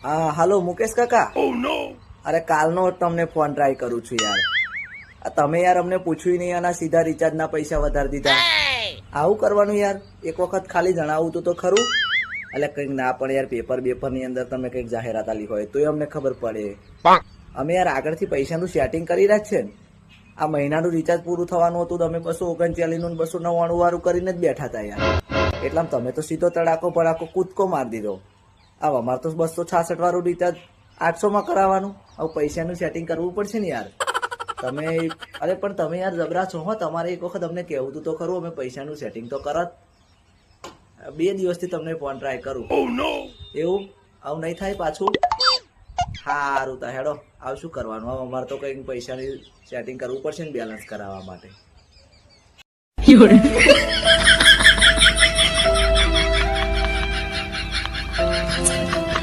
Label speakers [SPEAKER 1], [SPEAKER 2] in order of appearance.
[SPEAKER 1] હા હાલો મુકેશ કાકા. અરે કાલનો તમને ફોન ટ્રાય કરું છું યાર. તમે યાર અમને પૂછ્યું નહીં અને સીધા રિચાર્જ ના પૈસા વધારી દીધા. આવું કરવાનું યાર? એક વખત ખાલી જણાવું તો ખરું. એટલે કંઈક ના પણ યાર પેપર ની અંદર તમે કંઈક જાહેરાત આલી હોય તો અમને ખબર પડે. અમે યાર આગળથી પૈસાનું સેટિંગ કરી રહ્યા છે ને. આ મહિનાનું રિચાર્જ પૂરું થવાનું હતું તો અમે 239 નું 299 વાળું કરીને જ બેઠા હતા યાર. એટલામાં તમે તો સીધો તડાકો ભડાકો કૂદકો મારી દીધો. હવે અમારે તો 266 વાળું રિચાર્જ 800 માં કરાવવાનું. હવે પૈસાનું સેટિંગ કરવું પડશે ને યાર. તમે અરે પણ તમે યાર જબરા છો હો. તમારે એક વખત અમને કહેવું તો ખરું, અમે પૈસાનું સેટિંગ તો કરત. 2 દિવસથી તમને ફોન ટ્રાય કરું. એવું આવું નહીં થાય પાછું? સારું તા હેડો, આવ શું કરવાનું. હવે અમારે તો કંઈક પૈસાની સેટિંગ કરવું પડશે ને બેલેન્સ કરાવવા માટે.